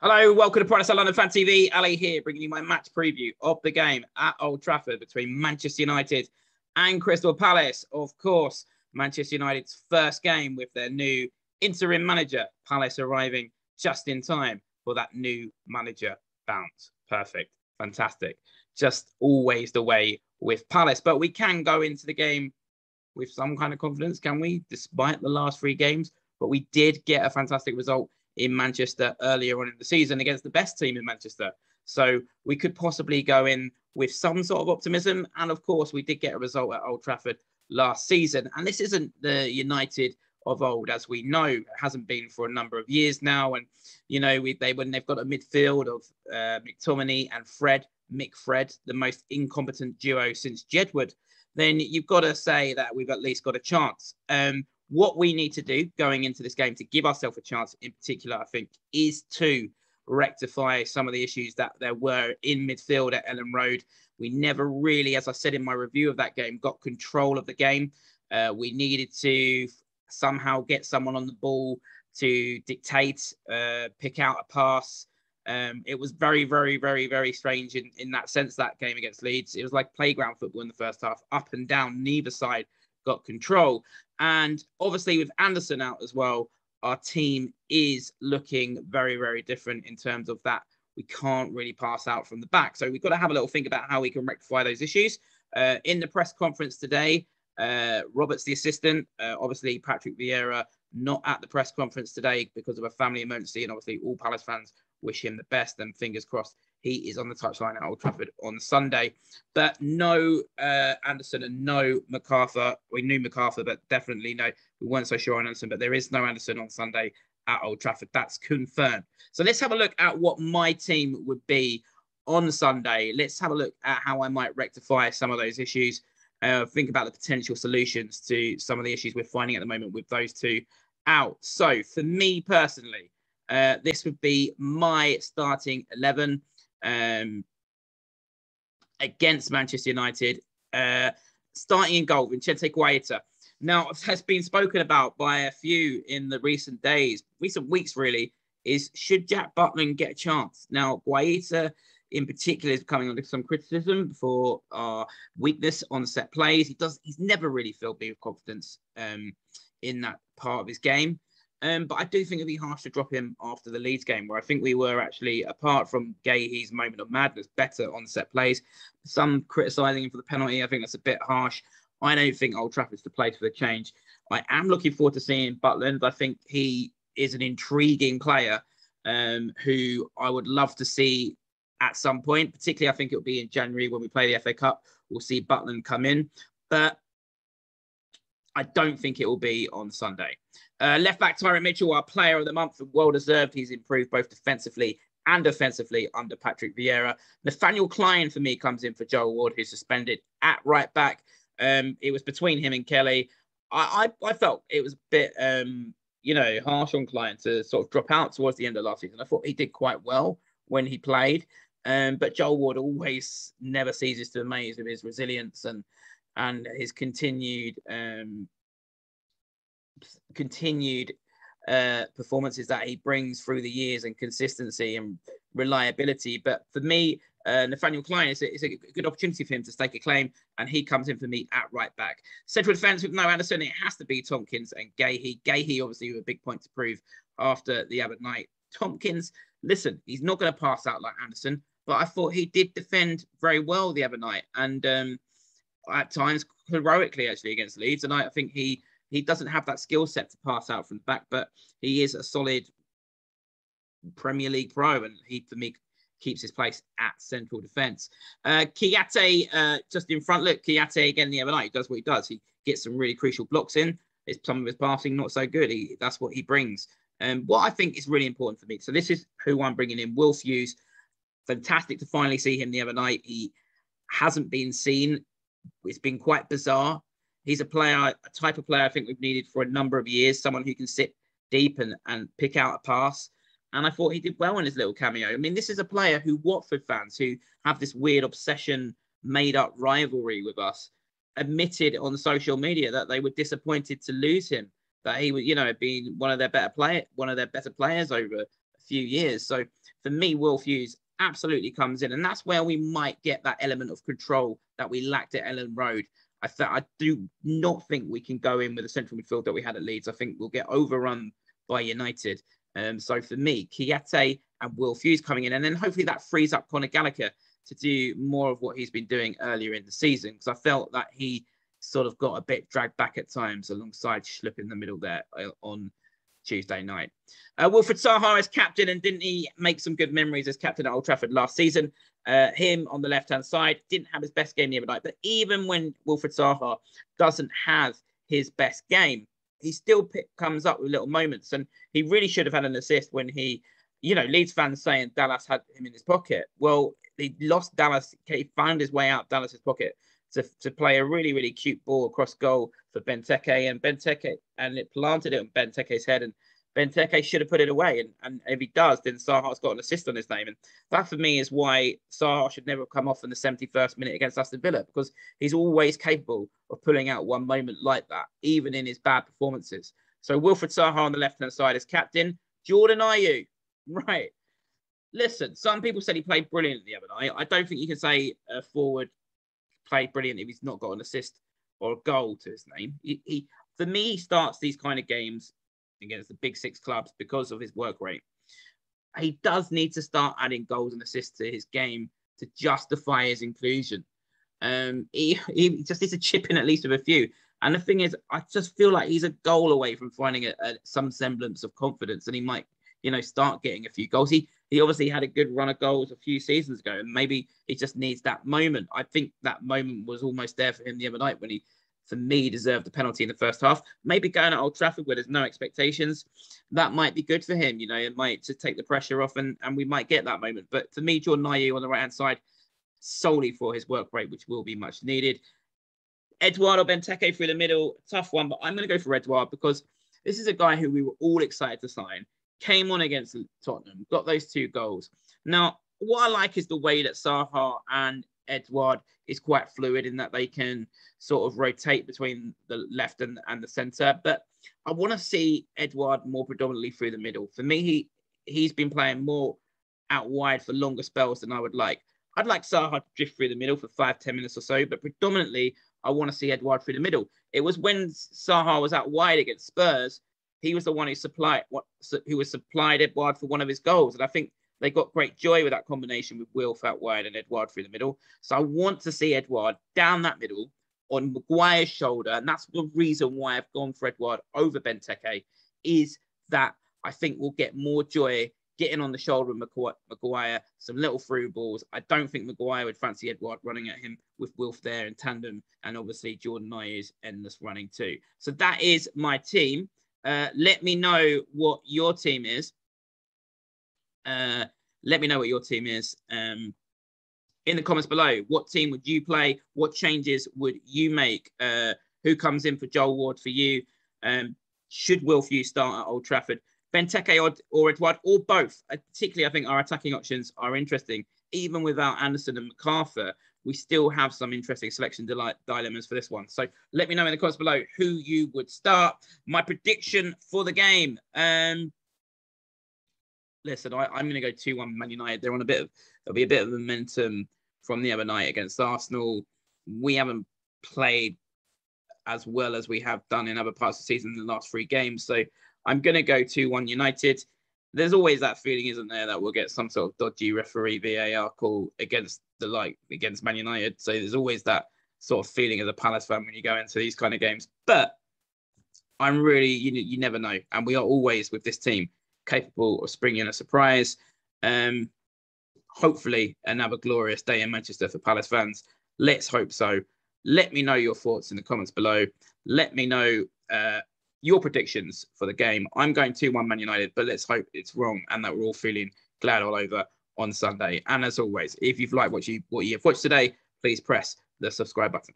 Hello, welcome to Pride London Fan TV. Ali here, bringing you my match preview of the game at Old Trafford between Manchester United and Crystal Palace. Of course, Manchester United's first game with their new interim manager, Palace arriving just in time for that new manager bounce. Perfect, fantastic. Just always the way with Palace. But we can go into the game with some kind of confidence, can we? Despite the last three games. But we did get a fantastic result in Manchester earlier on in the season against the best team in Manchester. So we could possibly go in with some sort of optimism. And of course, we did get a result at Old Trafford last season. And this isn't the United of old, as we know. It hasn't been for a number of years now. And, you know, when they've got a midfield of McTominay and Mick Fred, the most incompetent duo since Jedward, then you've got to say that we've at least got a chance. What we need to do going into this game to give ourselves a chance in particular, I think, is to rectify some of the issues that there were in midfield at Ellen Road. We never really, as I said in my review of that game, got control of the game. We needed to somehow get someone on the ball to dictate, pick out a pass. It was very, very, very, very strange in that sense, that game against Leeds. It was like playground football in the first half, up and down, neither side got control. And obviously with Andersen out as well, our team is looking very, very different in terms of that. We can't really pass out from the back. So we've got to have a little think about how we can rectify those issues. In the press conference today, Robert's the assistant. Obviously, Patrick Vieira not at the press conference today because of a family emergency. And obviously all Palace fans wish him the best and fingers crossed he is on the touchline at Old Trafford on Sunday. But no Andersen and no McArthur. We knew McArthur, but definitely no. We weren't so sure on Andersen, but there is no Andersen on Sunday at Old Trafford. That's confirmed. So let's have a look at what my team would be on Sunday. Let's have a look at how I might rectify some of those issues. Think about the potential solutions to some of the issues we're finding at the moment with those two out. So for me personally, this would be my starting 11 against Manchester United. Starting in goal, Vincente Guaita. Now, it has been spoken about by a few in the recent weeks really, is should Jack Butland get a chance? Now, Guaita in particular is coming under some criticism for weakness on set plays. He's never really filled me with confidence in that part of his game. But I do think it'd be harsh to drop him after the Leeds game, where I think we were actually, apart from Gahey's moment of madness, better on set plays. Some criticising him for the penalty. I think that's a bit harsh. I don't think Old Trafford's the place for the change. I am looking forward to seeing Butland. I think he is an intriguing player who I would love to see at some point. Particularly, I think it'll be in January when we play the FA Cup. We'll see Butland come in. But I don't think it will be on Sunday. Left back Tyrone Mitchell, our player of the month, well deserved. He's improved both defensively and offensively under Patrick Vieira. Nathaniel Klein for me comes in for Joel Ward, who's suspended at right back. It was between him and Kelly. I felt it was a bit, harsh on Klein to sort of drop out towards the end of last season. I thought he did quite well when he played. But Joel Ward always never ceases to amaze with his resilience and his continued performances that he brings through the years and consistency and reliability. But for me, Nathaniel Klein is a good opportunity for him to stake a claim, and he comes in for me at right back. Central defence with no Andersen, it has to be Tompkins and Gahey. Gahey, obviously, with a big point to prove after the other night. Tompkins, listen, he's not going to pass out like Andersen, but I thought he did defend very well the other night, and at times heroically, actually, against Leeds. And I think he doesn't have that skill set to pass out from the back, but he is a solid Premier League pro, and he, for me, keeps his place at central defence. Kiate just in front. Look, Kiate again the other night. He does what he does. He gets some really crucial blocks in. Some of his passing not so good. That's what he brings. What I think is really important for me. So this is who I'm bringing in. Wilf Hughes. Fantastic to finally see him the other night. He hasn't been seen. It's been quite bizarre. He's a type of player I think we've needed for a number of years. Someone who can sit deep and pick out a pass. And I thought he did well in his little cameo. I mean, this is a player who Watford fans who have this weird obsession, made-up rivalry with us, admitted on social media that they were disappointed to lose him. That he would, being one of their better players over a few years. So for me, Wilf Hughes absolutely comes in, and that's where we might get that element of control that we lacked at Ellen Road. I do not think we can go in with the central midfield that we had at Leeds. I think we'll get overrun by United. So for me, Kiete and Wilf Hughes coming in, and then hopefully that frees up Conor Gallagher to do more of what he's been doing earlier in the season, because I felt that he sort of got a bit dragged back at times alongside Schlupp in the middle there on Tuesday night. Wilfried Zaha as captain, and didn't he make some good memories as captain at Old Trafford last season? Him on the left-hand side didn't have his best game the other night, but even when Wilfried Zaha doesn't have his best game, he still comes up with little moments, and he really should have had an assist when he, Leeds fans saying Dallas had him in his pocket. Well, he lost Dallas. He found his way out Dallas's pocket to play a really, really cute ball across goal for Benteke, and it planted it on Benteke's head, and Benteke should have put it away. And if he does, then Zaha's got an assist on his name. And that, for me, is why Zaha should never come off in the 71st minute against Aston Villa, because he's always capable of pulling out one moment like that, even in his bad performances. So Wilfried Zaha on the left-hand side as captain. Jordan Ayew, right. Listen, some people said he played brilliant the other night. I don't think you can say a forward played brilliant if he's not got an assist or a goal to his name. He for me, he starts these kind of games against the big six clubs because of his work rate. He does need to start adding goals and assists to his game to justify his inclusion. He just needs to chip in at least with a few. And the thing is, I just feel like he's a goal away from finding some semblance of confidence, and he might, start getting a few goals. He obviously had a good run of goals a few seasons ago, and maybe he just needs that moment. I think that moment was almost there for him the other night when he, for me, deserved the penalty in the first half. Maybe going at Old Trafford where there's no expectations, that might be good for him. It might just take the pressure off, and we might get that moment. But for me, Jordan Ayew on the right-hand side, solely for his work rate, which will be much needed. Jedward or Benteke through the middle, tough one, but I'm going to go for Jedward because this is a guy who we were all excited to sign. Came on against Tottenham, got those 2 goals. Now, what I like is the way that Zaha and Jedward is quite fluid in that they can sort of rotate between the left and the centre. But I want to see Jedward more predominantly through the middle. For me, he's been playing more out wide for longer spells than I would like. I'd like Zaha to drift through the middle for 5-10 minutes or so, but predominantly I want to see Jedward through the middle. It was when Zaha was out wide against Spurs, he was the one who supplied Jedward for one of his goals. And I think they got great joy with that combination with Wilf out wide and Jedward through the middle. So I want to see Jedward down that middle on Maguire's shoulder. And that's the reason why I've gone for Jedward over Benteke, is that I think we'll get more joy getting on the shoulder of Maguire, some little through balls. I don't think Maguire would fancy Jedward running at him with Wilf there in tandem. And obviously Jordan Ayew's endless running too. So that is my team. Let me know what your team is. In the comments below. What team would you play? What changes would you make? Who comes in for Joel Ward for you? Should Wilf Hughes start at Old Trafford? Benteke or Jedward, or both? Particularly, I think our attacking options are interesting. Even without Andersen and McArthur, we still have some interesting selection dilemmas for this one. So let me know in the comments below who you would start. My prediction for the game. Listen, I'm going to go 2-1 Man United. There'll be a bit of momentum from the other night against Arsenal. We haven't played as well as we have done in other parts of the season in the last 3 games. So I'm going to go 2-1 United. There's always that feeling, isn't there, that we'll get some sort of dodgy referee VAR call against Man United. So there's always that sort of feeling as a Palace fan when you go into these kind of games. But I'm really, you never know. And we are always, with this team, capable of springing a surprise. Hopefully another glorious day in Manchester for Palace fans. Let's hope so. Let me know your thoughts in the comments below. Let me know your predictions for the game. I'm going 2-1 Man United, but let's hope it's wrong and that we're all feeling glad all over on Sunday. And as always, if you've liked what you have watched today, please press the subscribe button.